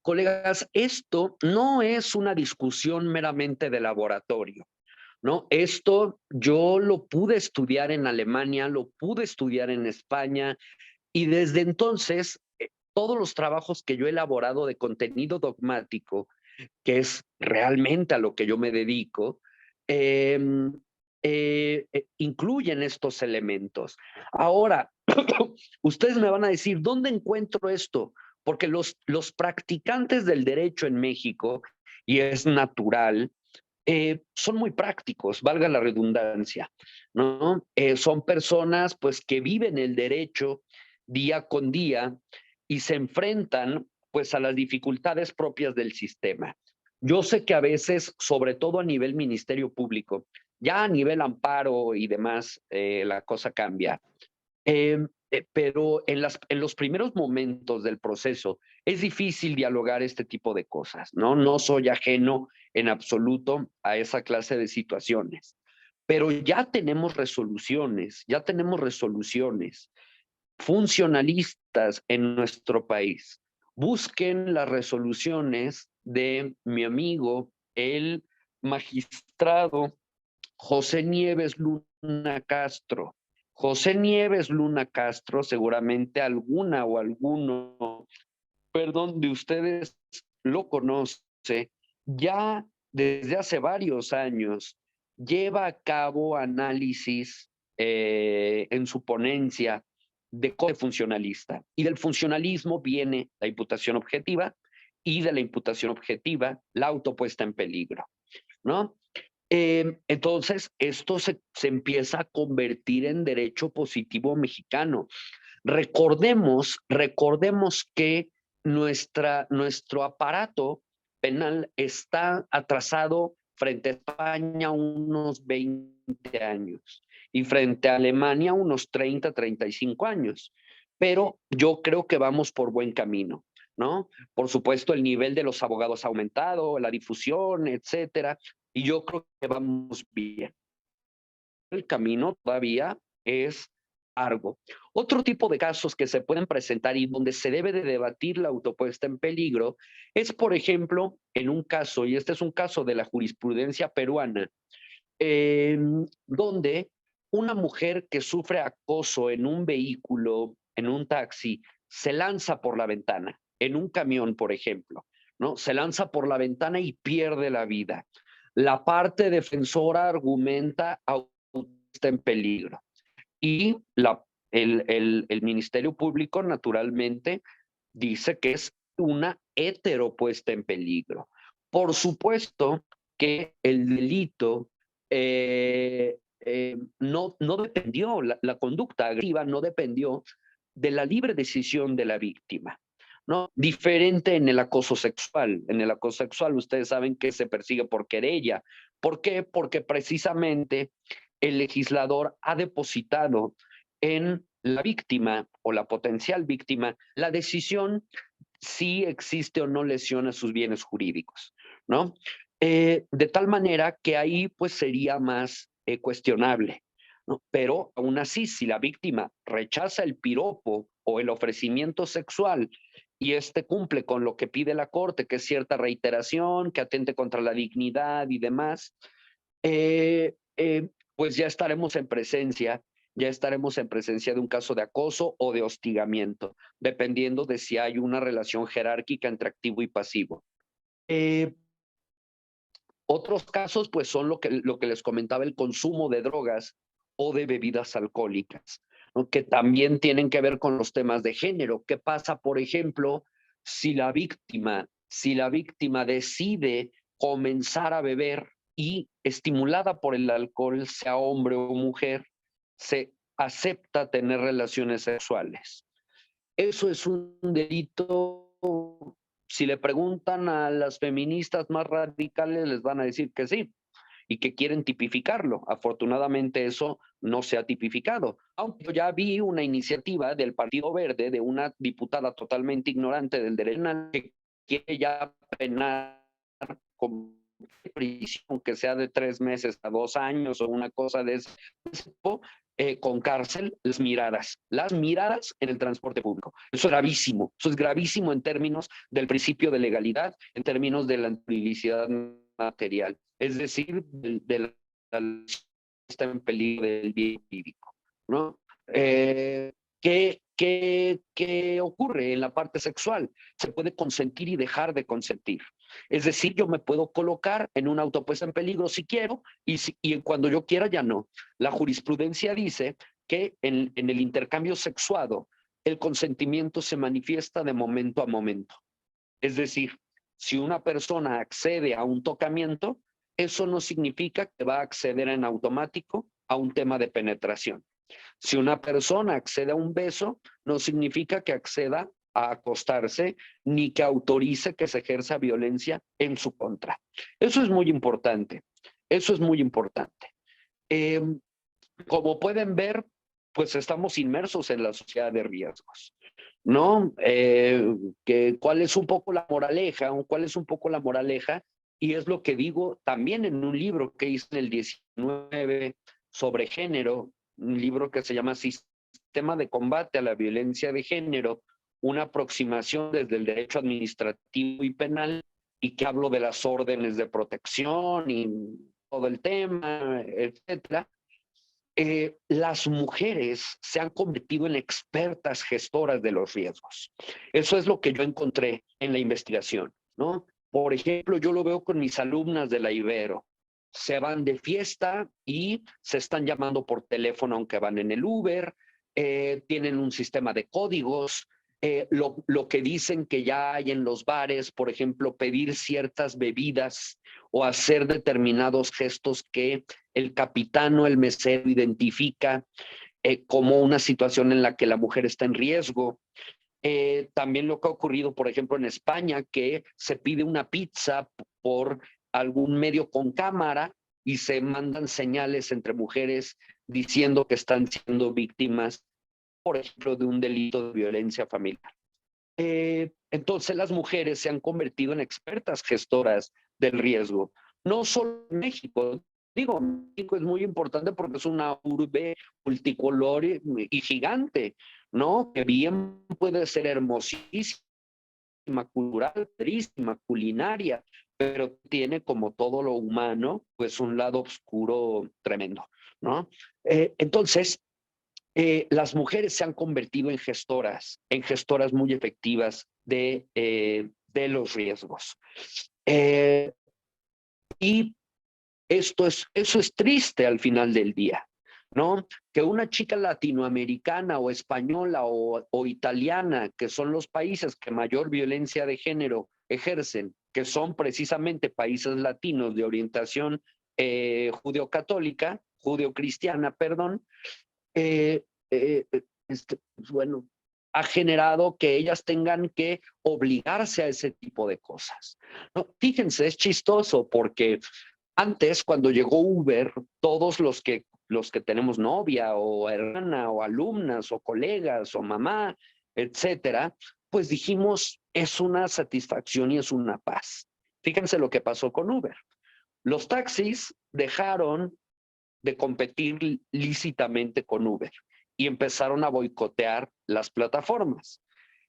[SPEAKER 3] Colegas, esto no es una discusión meramente de laboratorio, ¿no? Esto yo lo pude estudiar en Alemania, lo pude estudiar en España y desde entonces todos los trabajos que yo he elaborado de contenido dogmático, que es realmente a lo que yo me dedico, incluyen estos elementos. Ahora, ustedes me van a decir, ¿dónde encuentro esto? Porque los practicantes del derecho en México, y es natural, son muy prácticos, valga la redundancia, ¿no? Son personas pues que viven el derecho día con día y se enfrentan pues a las dificultades propias del sistema. Yo sé que a veces, sobre todo a nivel Ministerio Público, ya a nivel amparo y demás, la cosa cambia. Pero en los primeros momentos del proceso es difícil dialogar este tipo de cosas, ¿no? No soy ajeno en absoluto a esa clase de situaciones, pero ya tenemos resoluciones funcionalistas en nuestro país. Busquen las resoluciones de mi amigo, el magistrado José Nieves Luna Castro. José Nieves Luna Castro, seguramente alguna o alguno, perdón, de ustedes lo conoce, ya desde hace varios años lleva a cabo análisis en su ponencia de código funcionalista. Y del funcionalismo viene la imputación objetiva y de la imputación objetiva la autopuesta en peligro, ¿no? Entonces, esto se empieza a convertir en derecho positivo mexicano. Recordemos que nuestro aparato penal está atrasado frente a España unos 20 años. y frente a Alemania unos 30, 35 años. Pero yo creo que vamos por buen camino, ¿no? Por supuesto, el nivel de los abogados ha aumentado, la difusión, etcétera, y yo creo que vamos bien. El camino todavía es largo. Otro tipo de casos que se pueden presentar y donde se debe de debatir la autopuesta en peligro es, por ejemplo, en un caso, y este es un caso de la jurisprudencia peruana, donde una mujer que sufre acoso en un vehículo, en un taxi, se lanza por la ventana, en un camión, por ejemplo, ¿no? Se lanza por la ventana y pierde la vida. La parte defensora argumenta está en peligro y el Ministerio Público naturalmente dice que es una heteropuesta en peligro. Por supuesto que el delito no dependió, la conducta agresiva no dependió de la libre decisión de la víctima, ¿no? Diferente en el acoso sexual. En el acoso sexual ustedes saben que se persigue por querella. ¿Por qué? Porque precisamente el legislador ha depositado en la víctima o la potencial víctima la decisión si existe o no lesión a sus bienes jurídicos, ¿no? De tal manera que ahí pues sería más cuestionable, ¿no? Pero aún así, si la víctima rechaza el piropo o el ofrecimiento sexual y este cumple con lo que pide la corte, que es cierta reiteración, que atente contra la dignidad y demás, pues ya estaremos en presencia de un caso de acoso o de hostigamiento, dependiendo de si hay una relación jerárquica entre activo y pasivo. Otros casos, pues, son lo que les comentaba, el consumo de drogas o de bebidas alcohólicas, ¿no? Que también tienen que ver con los temas de género. ¿Qué pasa, por ejemplo, si la víctima decide comenzar a beber y estimulada por el alcohol, sea hombre o mujer, se acepta tener relaciones sexuales? Eso es un delito. Si le preguntan a las feministas más radicales, les van a decir que sí y que quieren tipificarlo. Afortunadamente eso no se ha tipificado. Aunque yo ya vi una iniciativa del Partido Verde, de una diputada totalmente ignorante del derecho, que quiere ya penar con prisión, que sea de 3 meses a 2 años o una cosa de ese tipo, con cárcel, las miradas en el transporte público. Eso es gravísimo en términos del principio de legalidad, en términos de la publicidad material, es decir, está en peligro del bien jurídico, ¿no? ¿Qué ocurre en la parte sexual? Se puede consentir y dejar de consentir. Es decir, yo me puedo colocar en una autopuesta en peligro si quiero y cuando yo quiera ya no. La jurisprudencia dice que en el intercambio sexuado el consentimiento se manifiesta de momento a momento. Es decir, si una persona accede a un tocamiento, eso no significa que va a acceder en automático a un tema de penetración. Si una persona accede a un beso, no significa que acceda a acostarse ni que autorice que se ejerza violencia en su contra. Eso es muy importante. Eso es muy importante. Como pueden ver, pues estamos inmersos en la sociedad de riesgos, ¿no? ¿Cuál es un poco la moraleja? ¿Cuál es un poco la moraleja? Y es lo que digo también en un libro que hice en el 19 sobre género, un libro que se llama Sistema de Combate a la Violencia de Género, una aproximación desde el derecho administrativo y penal, y que hablo de las órdenes de protección y todo el tema, etcétera. Las mujeres se han convertido en expertas gestoras de los riesgos. Eso es lo que yo encontré en la investigación, ¿no? Por ejemplo, yo lo veo con mis alumnas de la Ibero. Se van de y se están llamando por teléfono aunque van en el Uber, tienen un sistema de códigos, lo que dicen que ya hay en los bares, por ejemplo, pedir ciertas bebidas o hacer determinados gestos que el capitán o el mesero identifica como una situación en la que la mujer está en riesgo. También lo que ha ocurrido, por ejemplo, en España, que se pide una pizza por algún medio con cámara y se mandan señales entre mujeres diciendo que están siendo víctimas, por ejemplo, de un delito de violencia familiar. Entonces las mujeres se han convertido en expertas gestoras del riesgo, no solo en México. Digo, México es muy importante porque es una urbe multicolor y gigante, ¿no? Que bien puede ser hermosísima, cultural, tristísima, culinaria, pero tiene, como todo lo humano, pues un lado oscuro tremendo, ¿no? Entonces, las mujeres se han convertido en gestoras muy efectivas de los riesgos. Y eso es triste al final del día, ¿no? Que una chica latinoamericana o española o italiana, que son los países que mayor violencia de género ejercen, que son precisamente países latinos de orientación judeocristiana, perdón, bueno, ha generado que ellas tengan que obligarse a ese tipo de cosas. No, fíjense, es chistoso porque antes, cuando llegó Uber, todos los que tenemos novia o hermana o alumnas o colegas o mamá, etcétera, pues dijimos, es una satisfacción y es una paz. Fíjense lo que pasó con Uber. Los taxis dejaron de competir lícitamente con Uber y empezaron a boicotear las plataformas.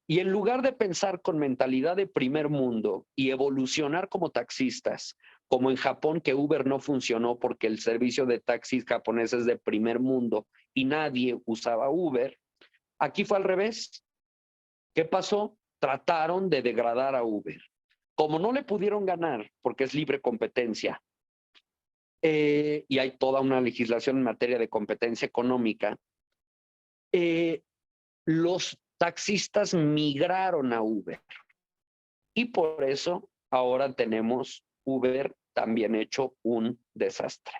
[SPEAKER 3] Y en lugar de pensar con mentalidad de primer mundo y evolucionar como taxistas, como en Japón, que Uber no funcionó porque el servicio de taxis japonés es de primer mundo y nadie usaba Uber, aquí fue al revés. ¿Qué pasó? Trataron de degradar a Uber. Como no le pudieron ganar, porque es libre competencia, y hay toda una legislación en materia de competencia económica, los taxistas migraron a Uber. Y por eso ahora tenemos Uber también hecho un desastre.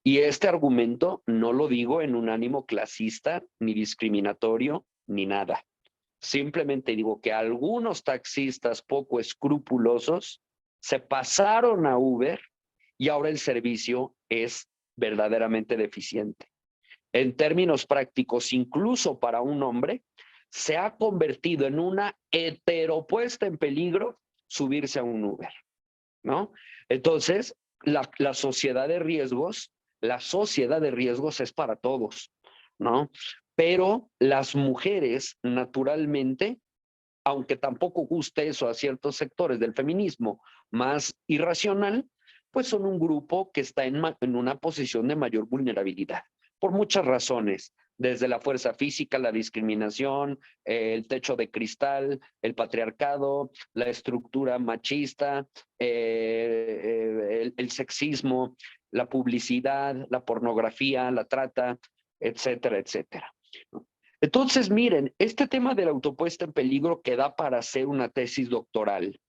[SPEAKER 3] Y este argumento no lo digo en un ánimo clasista, ni discriminatorio, ni nada. Simplemente digo que algunos taxistas poco escrupulosos se pasaron a Uber y ahora el servicio es verdaderamente deficiente. En términos prácticos, incluso para un hombre, se ha convertido en una heteropuesta en peligro subirse a un Uber, ¿no? Entonces, la sociedad de riesgos es para todos, ¿no? Pero las mujeres, naturalmente, aunque tampoco guste eso a ciertos sectores del feminismo más irracional, pues son un grupo que está en una posición de mayor vulnerabilidad, por muchas razones, desde la fuerza física, la discriminación, el techo de cristal, el patriarcado, la estructura machista, el sexismo, la publicidad, la pornografía, la trata, etcétera, etcétera. Entonces, miren, este tema de la autopuesta en peligro que da para hacer una tesis doctoral,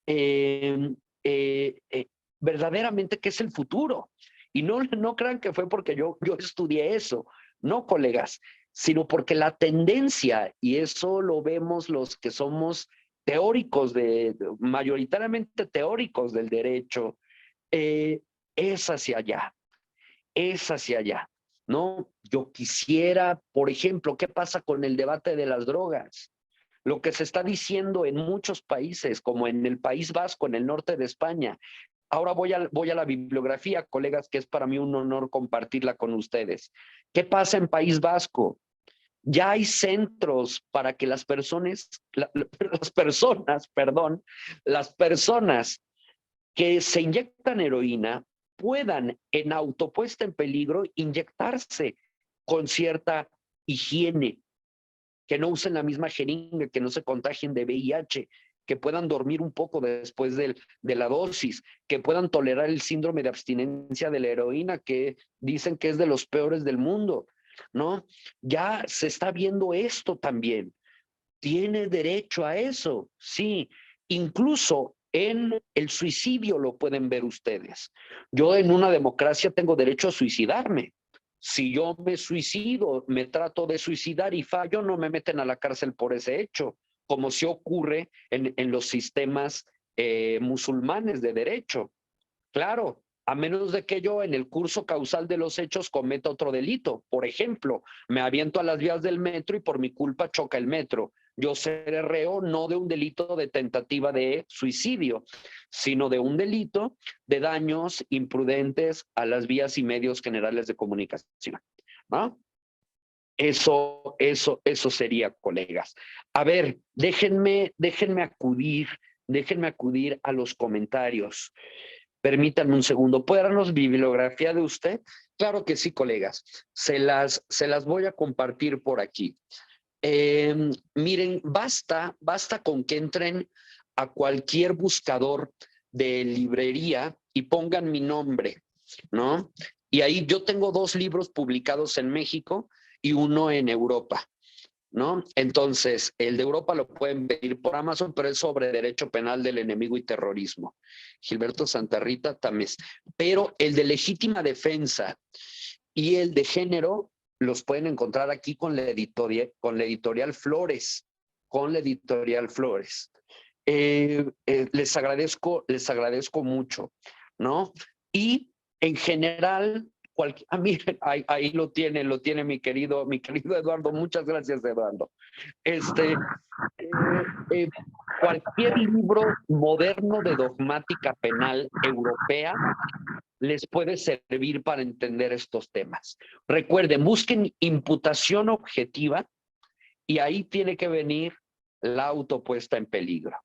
[SPEAKER 3] eh, eh, eh, verdaderamente que es el futuro. Y no crean que fue porque yo estudié eso, no, colegas, sino porque la tendencia, y eso lo vemos los que somos teóricos, mayoritariamente teóricos del derecho, es hacia allá, es hacia allá. No, yo quisiera, por ejemplo, ¿qué pasa con el debate de las drogas? Lo que se está diciendo en muchos países, como en el País Vasco, en el norte de España. Ahora voy a la bibliografía, colegas, que es para mí un honor compartirla con ustedes. ¿Qué pasa en País Vasco? Ya hay centros para que las personas que se inyectan heroína puedan, en autopuesta en peligro, inyectarse con cierta higiene, que no usen la misma jeringa, que no se contagien de VIH, que puedan dormir un poco después de la dosis, que puedan tolerar el síndrome de abstinencia de la heroína, que dicen que es de los peores del mundo, ¿no? Ya se está viendo esto también. Tiene derecho a eso, sí. Incluso en el suicidio lo pueden ver ustedes. Yo en una democracia tengo derecho a suicidarme. Si yo me suicido, me trato de suicidar y fallo, no me meten a la cárcel por ese hecho, como se ocurre en los sistemas musulmanes de derecho. Claro, a menos de que yo en el curso causal de los hechos cometa otro delito. Por ejemplo, me aviento a las vías del metro y por mi culpa choca el metro. Yo seré reo no de un delito de tentativa de suicidio, sino de un delito de daños imprudentes a las vías y medios generales de comunicación, ¿no? Eso sería, colegas. A ver, déjenme acudir a los comentarios. Permítanme un segundo. ¿Puede darnos bibliografía de usted? Claro que sí, colegas. Se las voy a compartir por aquí. Miren, basta con que entren a cualquier buscador de librería y pongan mi nombre, ¿no? Y ahí yo tengo 2 libros publicados en México y uno en Europa, ¿no? Entonces, el de Europa lo pueden pedir por Amazon, pero es sobre derecho penal del enemigo y terrorismo. Gilberto Santarrita Tamés. Pero el de legítima defensa y el de género los pueden encontrar aquí con la editorial Flores, les agradezco mucho, ¿no? Y en general, miren, ahí lo tiene mi querido Eduardo. Muchas gracias, Eduardo. Cualquier libro moderno de dogmática penal europea les puede servir para entender estos temas. Recuerden, busquen imputación objetiva y ahí tiene que venir la autopuesta en peligro,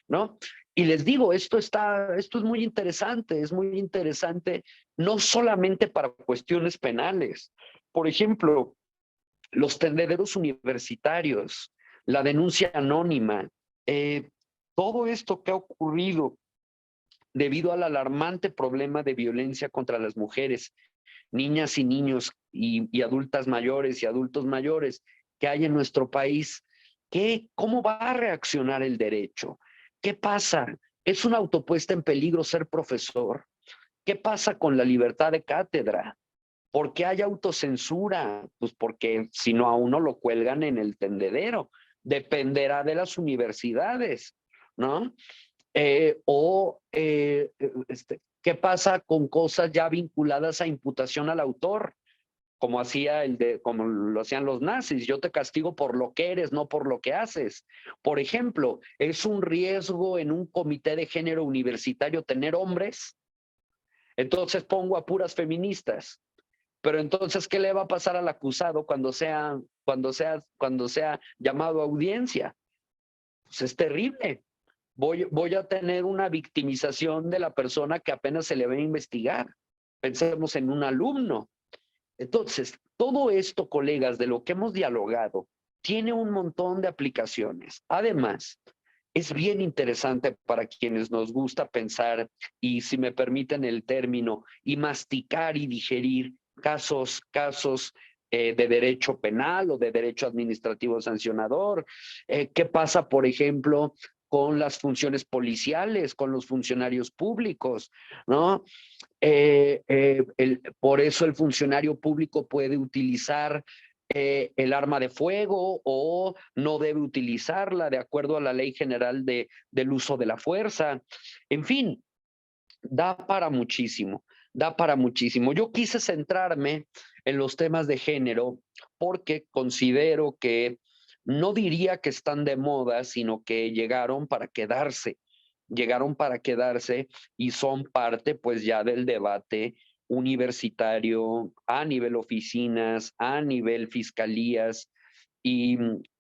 [SPEAKER 3] ¿no? Y les digo, esto es muy interesante, no solamente para cuestiones penales. Por ejemplo, los tendederos universitarios, la denuncia anónima, todo esto que ha ocurrido debido al alarmante problema de violencia contra las mujeres, niñas y niños y adultas mayores y adultos mayores que hay en nuestro país. ¿Cómo va a reaccionar el derecho? ¿Qué pasa? ¿Es una autopuesta en peligro ser profesor? ¿Qué pasa con la libertad de cátedra? ¿Por qué hay autocensura? Pues porque si no a uno lo cuelgan en el tendedero. Dependerá de las universidades, ¿no? ¿Qué pasa con cosas ya vinculadas a imputación al autor? Como lo hacían los nazis, yo te castigo por lo que eres, no por lo que haces. Por ejemplo, ¿es un riesgo en un comité de género universitario tener hombres? Entonces pongo a puras feministas. Pero entonces, ¿qué le va a pasar al acusado cuando sea llamado a audiencia? Pues es terrible. Voy a tener una victimización de la persona que apenas se le va a investigar. Pensemos en un alumno. Entonces, todo esto, colegas, de lo que hemos dialogado, tiene un montón de aplicaciones. Además, es bien interesante para quienes nos gusta pensar y, si me permiten el término, y masticar y digerir casos de derecho penal o de derecho administrativo sancionador. ¿Qué pasa, por ejemplo, con las funciones policiales, con los funcionarios públicos, ¿no? Por eso el funcionario público puede utilizar el arma de fuego o no debe utilizarla de acuerdo a la Ley General del Uso de la Fuerza. En fin, da para muchísimo. Yo quise centrarme en los temas de género porque considero que no diría que están de moda, sino que llegaron para quedarse y son parte pues ya del debate universitario a nivel oficinas, a nivel fiscalías y,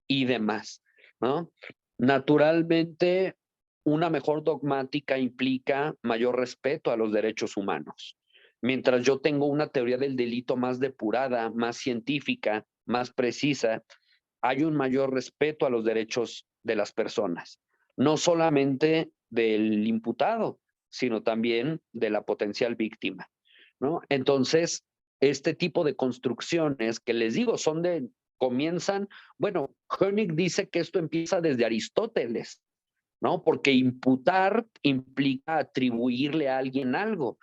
[SPEAKER 3] y demás, ¿no? Naturalmente, una mejor dogmática implica mayor respeto a los derechos humanos. Mientras yo tengo una teoría del delito más depurada, más científica, más precisa, hay un mayor respeto a los derechos de las personas, no solamente del imputado, sino también de la potencial víctima, ¿no? Entonces, este tipo de construcciones que les digo comienzan, bueno, Koenig dice que esto empieza desde Aristóteles, ¿no? Porque imputar implica atribuirle a alguien algo,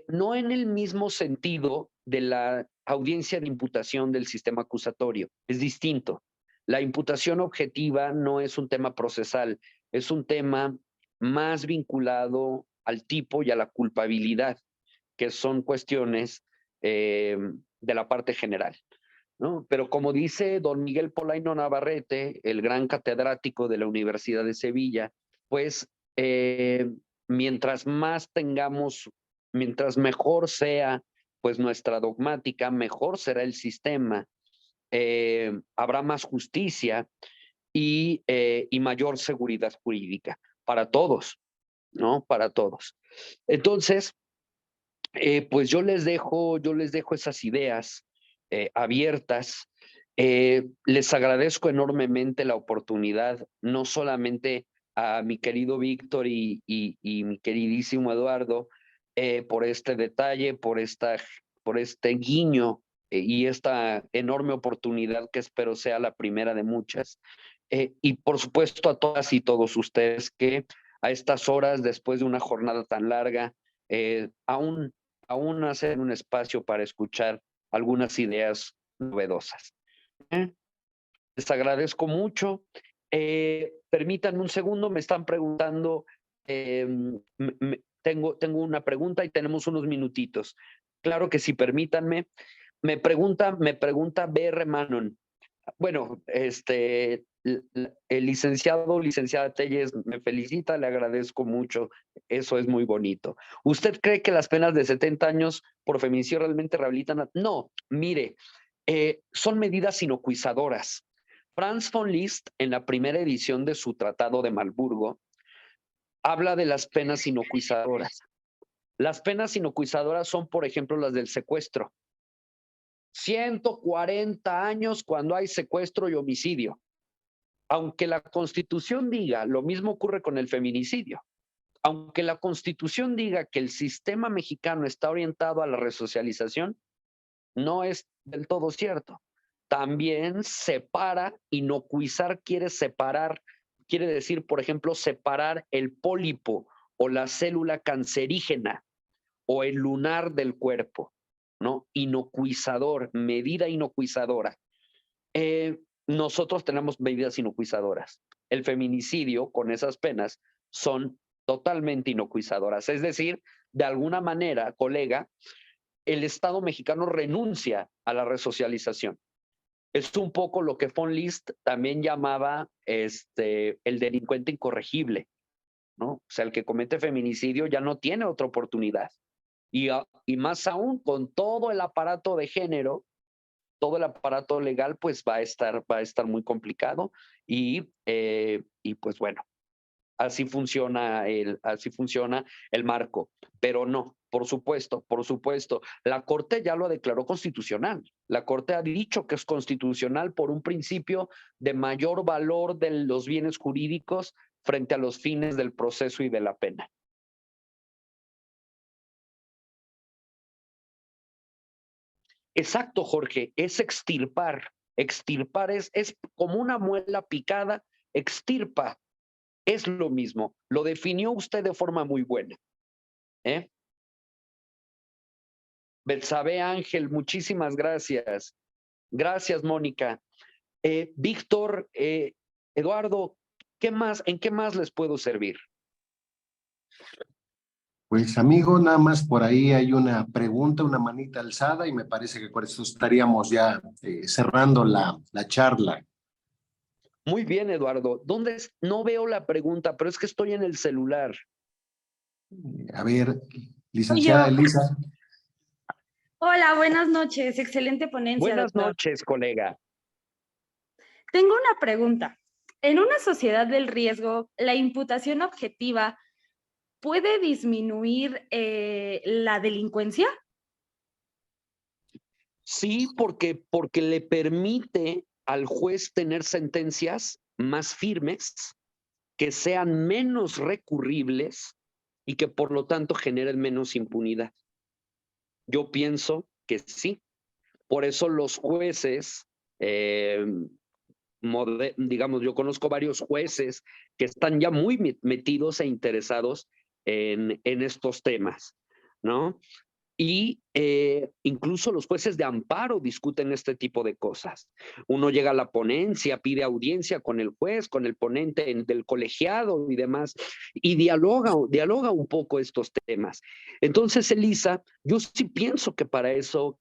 [SPEAKER 3] no en el mismo sentido de la audiencia de imputación del sistema acusatorio, es distinto. La imputación objetiva no es un tema procesal, es un tema más vinculado al tipo y a la culpabilidad. que son cuestiones de la parte general, ¿no? Pero como dice don Miguel Polaino Navarrete, el gran catedrático de la Universidad de Sevilla, pues mientras más tengamos, mientras mejor sea pues nuestra dogmática, mejor será el sistema, habrá más justicia y mayor seguridad jurídica para todos, ¿no? Para todos. Entonces, pues yo les dejo esas ideas abiertas. Les agradezco enormemente la oportunidad, no solamente a mi querido Víctor y mi queridísimo Eduardo, por este detalle, por este guiño y esta enorme oportunidad que espero sea la primera de muchas. Y por supuesto a todas y todos ustedes que a estas horas, después de una jornada tan larga, aún hacer un espacio para escuchar algunas ideas novedosas. Les agradezco mucho. Permítanme un segundo, me están preguntando, tengo una pregunta y tenemos unos minutitos. Claro que sí, permítanme. Me pregunta BR Manon. Bueno, el licenciada Telles me felicita, le agradezco mucho, eso es muy bonito. ¿Usted cree que las penas de 70 años por feminicidio realmente rehabilitan? No, mire, son medidas inocuizadoras. Franz von Liszt, en la primera edición de su Tratado de Marburgo, habla de las penas inocuizadoras. Las penas inocuizadoras son, por ejemplo, las del secuestro. 140 años cuando hay secuestro y homicidio. Aunque la Constitución diga, lo mismo ocurre con el feminicidio, aunque la Constitución diga que el sistema mexicano está orientado a la resocialización, no es del todo cierto. También separa, inocuizar quiere separar, quiere decir, por ejemplo, separar el pólipo o la célula cancerígena o el lunar del cuerpo, ¿no? Inocuizador, medida inocuizadora. Nosotros tenemos medidas inocuizadoras. El feminicidio con esas penas son totalmente inocuizadoras. Es decir, de alguna manera, colega, el Estado mexicano renuncia a la resocialización. Es un poco lo que von Liszt también llamaba el delincuente incorregible, ¿no? O sea, el que comete feminicidio ya no tiene otra oportunidad. Y más aún con todo el aparato de género, todo el aparato legal, pues va a estar muy complicado y pues bueno, así funciona el marco. Pero no, por supuesto, la Corte ya lo declaró constitucional. La Corte ha dicho que es constitucional por un principio de mayor valor de los bienes jurídicos frente a los fines del proceso y de la pena. Exacto, Jorge, es extirpar. Extirpar es como una muela picada, extirpa. Es lo mismo. Lo definió usted de forma muy buena. Betsabe Ángel, muchísimas gracias. Gracias, Mónica. Víctor, Eduardo, ¿en qué más les puedo servir?
[SPEAKER 1] Pues amigo, nada más por ahí hay una pregunta, una manita alzada y me parece que con eso estaríamos ya cerrando la charla.
[SPEAKER 3] Muy bien, Eduardo. No veo la pregunta, pero es que estoy en el celular.
[SPEAKER 1] A ver, licenciada Elisa.
[SPEAKER 5] Hola, buenas noches. Excelente ponencia,
[SPEAKER 3] Buenas
[SPEAKER 5] doctor.
[SPEAKER 3] noches, colega.
[SPEAKER 5] Tengo una pregunta. En una sociedad del riesgo, ¿la imputación objetiva puede disminuir la delincuencia?
[SPEAKER 3] Sí, porque le permite al juez tener sentencias más firmes, que sean menos recurribles y que por lo tanto generen menos impunidad. Yo pienso que sí. Por eso los jueces, digamos, yo conozco varios jueces que están ya muy metidos e interesados en estos temas, ¿no? Y incluso los jueces de amparo discuten este tipo de cosas. Uno llega a la ponencia, pide audiencia con el juez, con el ponente del colegiado y demás, y dialoga un poco estos temas. Entonces, Elisa, yo sí pienso que para eso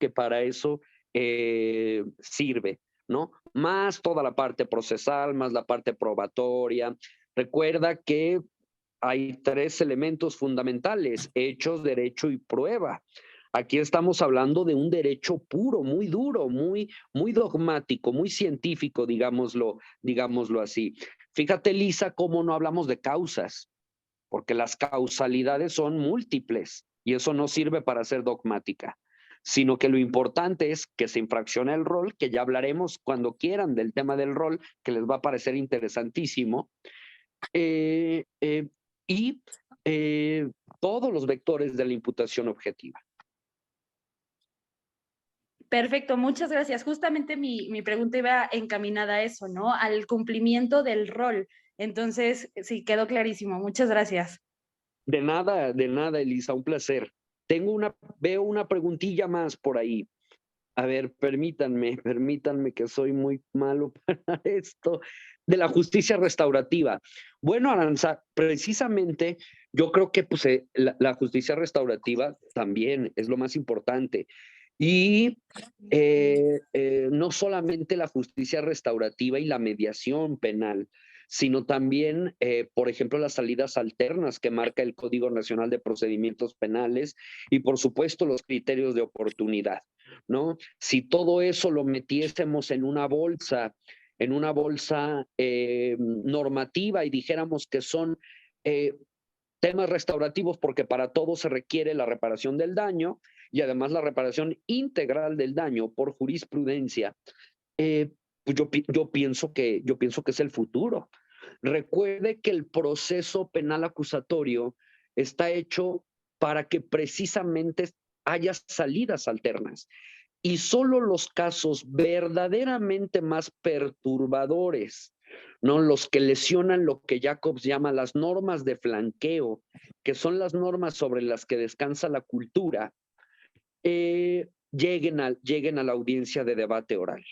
[SPEAKER 3] sirve, ¿no? Más toda la parte procesal, más la parte probatoria. Recuerda que hay 3 elementos fundamentales: hechos, derecho y prueba. Aquí estamos hablando de un derecho puro, muy duro, muy dogmático, muy científico, digámoslo así. Fíjate, Lisa, cómo no hablamos de causas, porque las causalidades son múltiples y eso no sirve para ser dogmática, sino que lo importante es que se infracciona el rol, que ya hablaremos cuando quieran del tema del rol, que les va a parecer interesantísimo. Y todos los vectores de la imputación objetiva.
[SPEAKER 5] Perfecto, muchas gracias. Justamente mi pregunta iba encaminada a eso, ¿no? Al cumplimiento del rol. Entonces, sí, quedó clarísimo. Muchas gracias.
[SPEAKER 3] De nada, Elisa, un placer. Veo una preguntilla más por ahí. A ver, permítanme que soy muy malo para esto, de la justicia restaurativa. Bueno, Aranza, precisamente yo creo que pues, la justicia restaurativa también es lo más importante. Y no solamente la justicia restaurativa y la mediación penal, sino también, por ejemplo, las salidas alternas que marca el Código Nacional de Procedimientos Penales y, por supuesto, los criterios de oportunidad, ¿no? Si todo eso lo metiésemos en una bolsa normativa y dijéramos que son temas restaurativos porque para todo se requiere la reparación del daño y además la reparación integral del daño por jurisprudencia, pues yo pienso que es el futuro. Recuerde que el proceso penal acusatorio está hecho para que precisamente haya salidas alternas. Y solo los casos verdaderamente más perturbadores, ¿no? Los que lesionan lo que Jacobs llama las normas de flanqueo, que son las normas sobre las que descansa la cultura, lleguen a la audiencia de debate oral,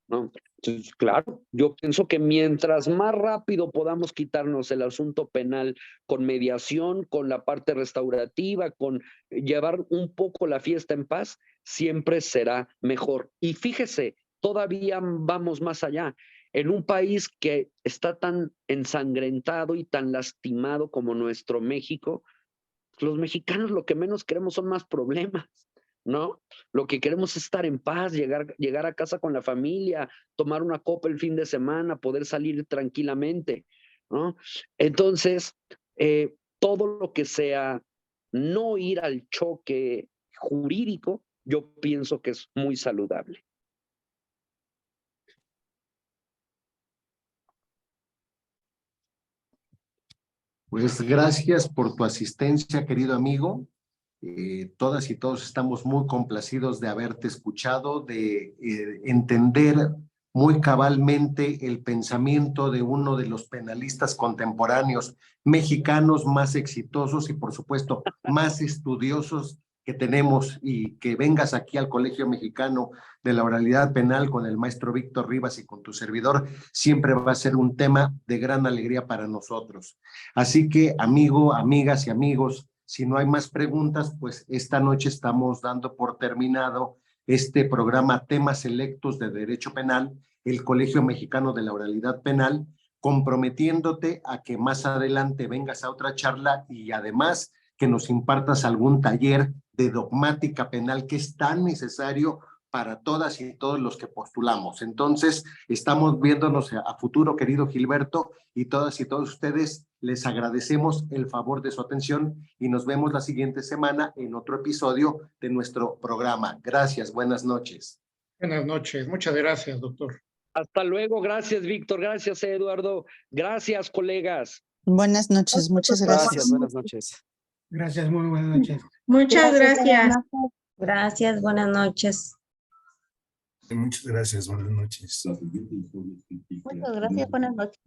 [SPEAKER 3] ¿no? Entonces, claro, yo pienso que mientras más rápido podamos quitarnos el asunto penal con mediación, con la parte restaurativa, con llevar un poco la fiesta en paz, siempre será mejor. Y fíjese, todavía vamos más allá. En un país que está tan ensangrentado y tan lastimado como nuestro México, los mexicanos lo que menos queremos son más problemas, ¿no? Lo que queremos es estar en paz, llegar a casa con la familia, tomar una copa el fin de semana, poder salir tranquilamente, ¿no? Entonces, todo lo que sea no ir al choque jurídico, yo pienso que es muy saludable.
[SPEAKER 1] Pues gracias por tu asistencia, querido amigo. Todas y todos estamos muy complacidos de haberte escuchado, de entender muy cabalmente el pensamiento de uno de los penalistas contemporáneos mexicanos más exitosos y, por supuesto, más estudiosos que tenemos, y que vengas aquí al Colegio Mexicano de la Oralidad Penal con el maestro Víctor Rivas y con tu servidor, siempre va a ser un tema de gran alegría para nosotros. Así que, amigas y amigos, si no hay más preguntas, pues esta noche estamos dando por terminado este programa Temas Selectos de Derecho Penal, el Colegio Mexicano de la Oralidad Penal, comprometiéndote a que más adelante vengas a otra charla y además que nos impartas algún taller de dogmática penal que es tan necesario para todas y todos los que postulamos. Entonces, estamos viéndonos a futuro, querido Gilberto, y todas y todos ustedes les agradecemos el favor de su atención y nos vemos la siguiente semana en otro episodio de nuestro programa. Gracias, buenas noches.
[SPEAKER 2] Buenas noches, muchas gracias, doctor.
[SPEAKER 3] Hasta luego, gracias, Víctor, gracias, Eduardo, gracias, colegas.
[SPEAKER 6] Buenas noches, muchas gracias.
[SPEAKER 7] Buenas noches.
[SPEAKER 8] Gracias, muy buenas noches.
[SPEAKER 9] Muchas gracias.
[SPEAKER 10] Gracias, buenas noches.
[SPEAKER 7] Muchas gracias, buenas noches.
[SPEAKER 10] Muchas gracias, buenas noches.